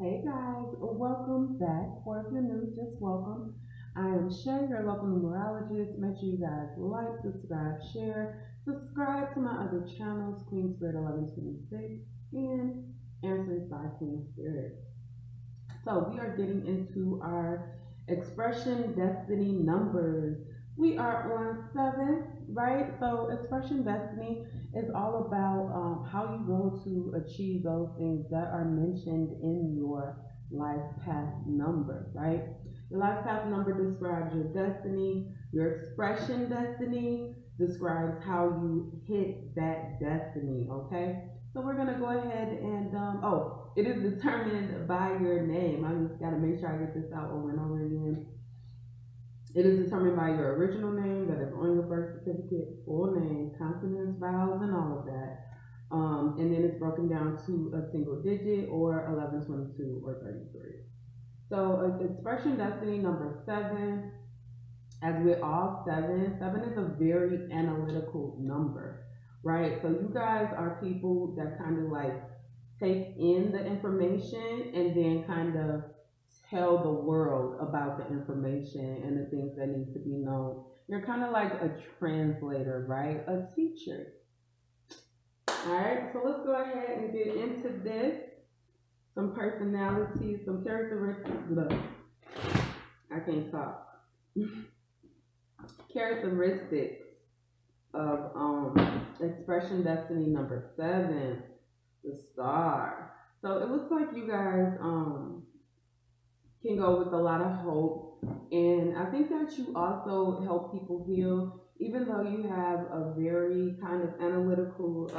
Hey guys, welcome back. Or if you're new, just welcome. I am Shay, your local numerologist. Make sure you guys like, subscribe, share, subscribe to my other channels, Queen Spirit 1126 and Answers by Queen Spirit. So we are getting into our expression destiny numbers. We are on seven, right? So expression destiny is all about how you go to achieve those things that are mentioned in your life path number, right? Your life path number describes your destiny. Your expression destiny describes how you hit that destiny, okay? So we're gonna go ahead and it is determined by your name. I just gotta make sure I get this out over and over again. It is determined by your original name that is on your birth certificate, full name, consonants, vowels, and all of that. And then it's broken down to a single digit or 11, 22, or 33. So expression destiny number seven, as with all seven, seven is a very analytical number, right? So you guys are people that kind of like take in the information and then kind of tell the world about the information and the things that need to be known. You're kind of like a translator, right? A teacher. All right, so let's go ahead and get into this. Some personalities, some characteristics. Look, I can't talk. Characteristics of expression destiny number seven, the star. So it looks like you guys can go with a lot of hope, and I think that you also help people heal, even though you have a very kind of analytical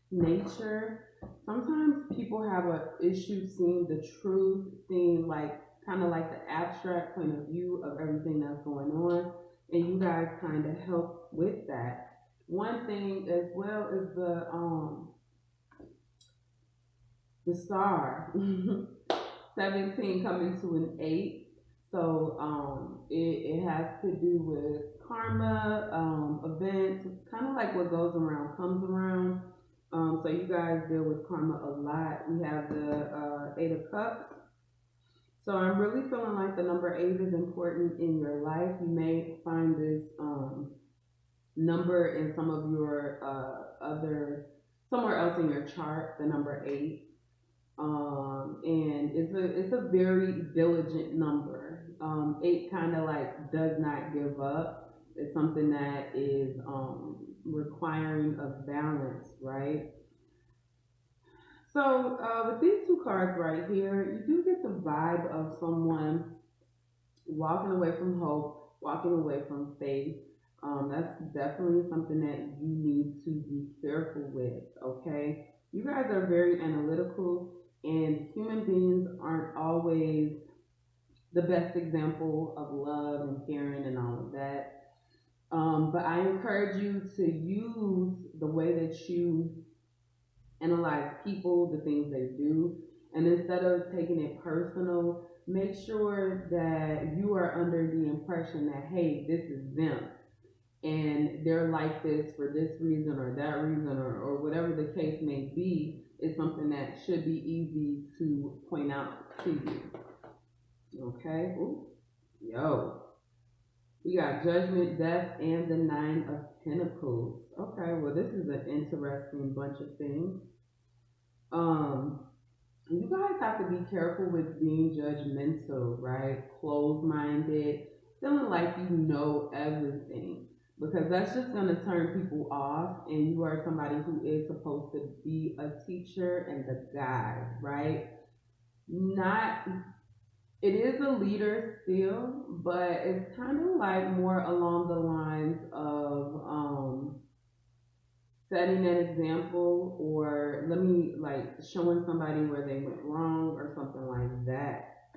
nature. Sometimes people have an issue seeing the truth, seeing like kind of like the abstract point of view of everything that's going on, and you guys kind of help with that. One thing as well is the star. 17 coming to an 8. So it has to do with karma, events, kind of like what goes around comes around. So you guys deal with karma a lot. We have the 8 of Cups. So I'm really feeling like the number 8 is important in your life. You may find this number in some of your other somewhere else in your chart, the number 8. And it's a very diligent number. 8 kind of like does not give up. It's something that is requiring of balance, right? So with these two cards right here, you do get the vibe of someone walking away from hope, walking away from faith. That's definitely something that you need to be careful with, okay? You guys are very analytical, and human beings aren't always the best example of love and caring and all of that. But I encourage you to use the way that you analyze people, the things they do, and instead of taking it personal, make sure that you are under the impression that, hey, this is them and they're like this for this reason or that reason or whatever the case may be, is something that should be easy to point out to you. Okay? Ooh. Yo. We got Judgment, Death, and the 9 of Pentacles. Okay, well, this is an interesting bunch of things. You guys have to be careful with being judgmental, right? Closed minded, feeling like you know everything, because that's just going to turn people off. And you are somebody who is supposed to be a teacher and the guide, right? Not, it is a leader still, but it's kind of like more along the lines of setting an example, or let me like showing somebody where they went wrong or something like that.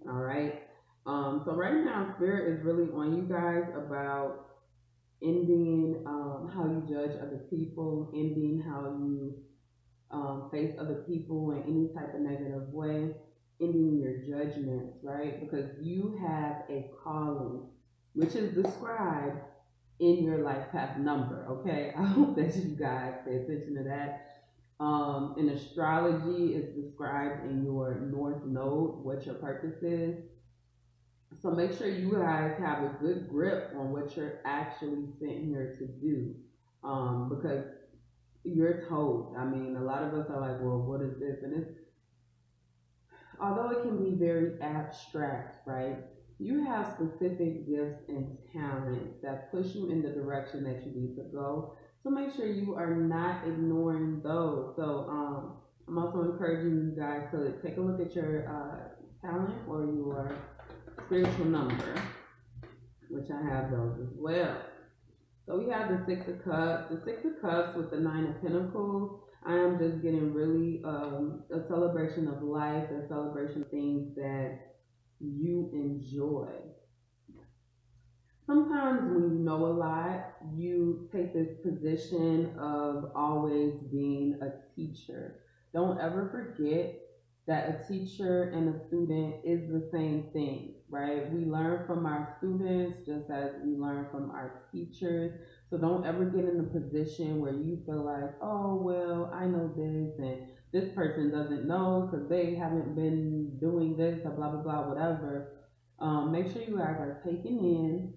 All right. So right now, Spirit is really on you guys about ending how you judge other people, ending how you face other people in any type of negative way, ending your judgments, right? Because you have a calling, which is described in your life path number, okay? I hope that you guys pay attention to that. In astrology, it's described in your north node what your purpose is. So make sure you guys have a good grip on what you're actually sent here to do. Because you're told. I mean, a lot of us are like, well, what is this? And it's, although it can be very abstract, right? You have specific gifts and talents that push you in the direction that you need to go. So make sure you are not ignoring those. So I'm also encouraging you guys to take a look at your talent or your spiritual number, which I have those as well. So we have the Six of Cups. The Six of Cups with the Nine of Pentacles. I am just getting really a celebration of life, a celebration of things that you enjoy. Sometimes when you know a lot, you take this position of always being a teacher. Don't ever forget that a teacher and a student is the same thing, right? We learn from our students just as we learn from our teachers. So don't ever get in a position where you feel like, oh, well, I know this and this person doesn't know because they haven't been doing this or blah, blah, blah, whatever. Make sure you guys are taking in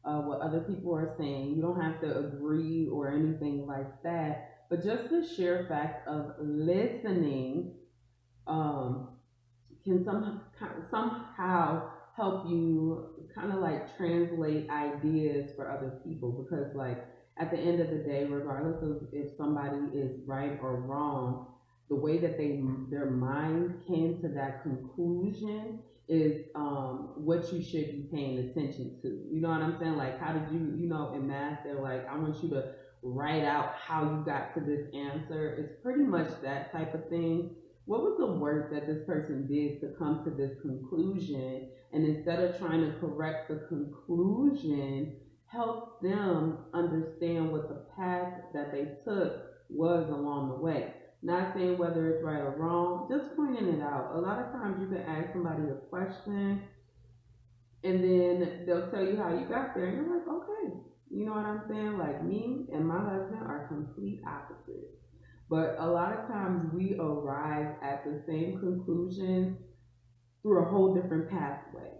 what other people are saying. You don't have to agree or anything like that, but just the sheer fact of listening um, can somehow help you kind of like translate ideas for other people, because like at the end of the day, regardless of if somebody is right or wrong, the way that their mind came to that conclusion is what you should be paying attention to. You know what I'm saying? Like, how did you, in math, they're like, I want you to write out how you got to this answer. It's pretty much that type of thing. What was the work that this person did to come to this conclusion? And instead of trying to correct the conclusion, help them understand what the path that they took was along the way. Not saying whether it's right or wrong, just pointing it out. A lot of times you can ask somebody a question and then they'll tell you how you got there, and you're like, okay. You know what I'm saying? Like, me and my husband are complete opposites. But a lot of times we arrive at the same conclusion through a whole different pathway.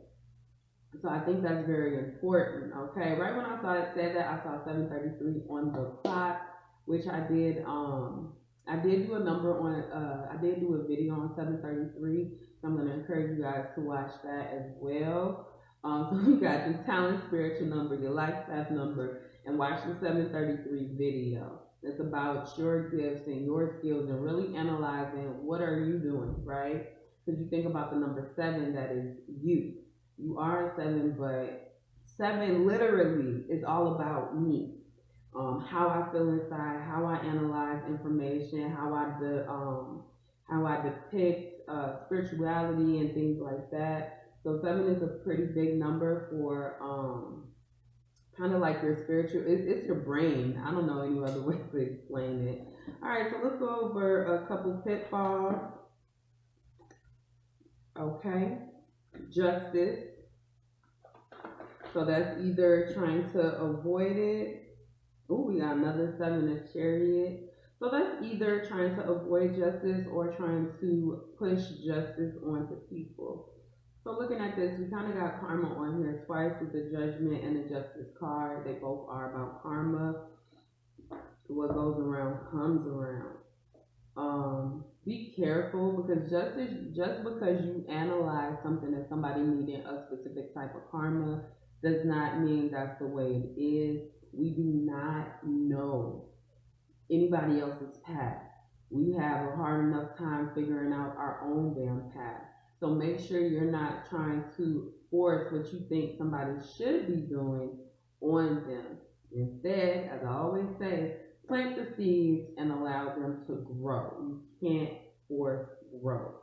So I think that's very important. Okay. Right when I saw it said that, I saw 7:33 on the clock, which I did do a number on I did do a video on 7:33. So I'm gonna encourage you guys to watch that as well. So you got your talent, spiritual number, your life path number, and watch the 7:33 video. It's about your gifts and your skills and really analyzing what are you doing, right? Because you think about the number 7, that is you. You are a 7, but 7 literally is all about me. How I feel inside, how I analyze information, how I depict spirituality and things like that. So 7 is a pretty big number for kind of like your spiritual. It's your brain. I don't know any other way to explain it. All right, so let's go over a couple pitfalls. Okay, justice. So that's either trying to avoid it. Oh, we got another 7, a chariot. So that's either trying to avoid justice or trying to push justice onto people. So looking at this, we kind of got karma on here twice with the judgment and the justice card. They both are about karma. What goes around comes around. Be careful, because just because you analyze something that somebody needed a specific type of karma does not mean that's the way it is. We do not know anybody else's path. We have a hard enough time figuring out our own damn path. So make sure you're not trying to force what you think somebody should be doing on them. Instead, as I always say, plant the seeds and allow them to grow. You can't force growth.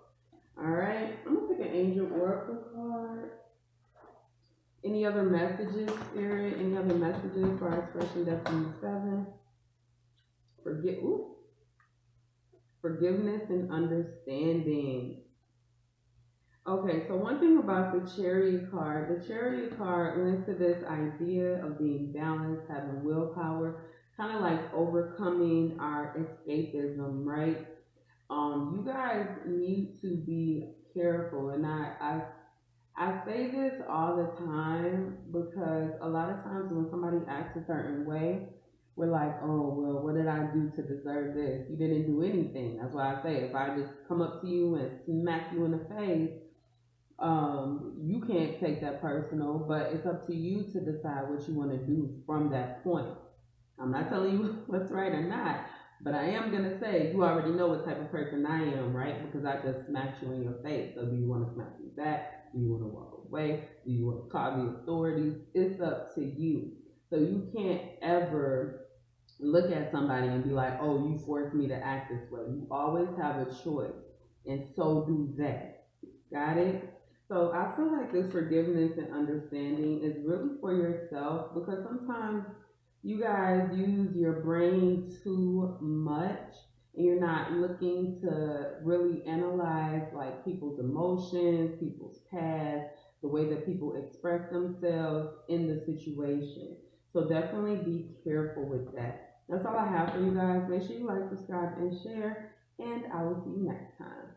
All right, I'm gonna pick an angel oracle card. Any other messages, Spirit? Any other messages for our Expression Destiny 7? Forgiveness and understanding. Okay, so one thing about the Chariot card links to this idea of being balanced, having willpower, kind of like overcoming our escapism, right? You guys need to be careful, and I say this all the time because a lot of times when somebody acts a certain way, we're like, oh, well, what did I do to deserve this? You didn't do anything. That's why I say if I just come up to you and smack you in the face, you can't take that personal, but it's up to you to decide what you want to do from that point. I'm not telling you what's right or not, but I am gonna say you already know what type of person I am, right? Because I just smacked you in your face. So do you want to smack me back? Do you want to walk away? Do you want to call the authorities? It's up to you. So you can't ever look at somebody and be like, oh, you forced me to act this way. You always have a choice, and so do they. Got it? So I feel like this forgiveness and understanding is really for yourself because sometimes you guys use your brain too much and you're not looking to really analyze like people's emotions, people's past, the way that people express themselves in the situation. So definitely be careful with that. That's all I have for you guys. Make sure you like, subscribe, and share, and I will see you next time.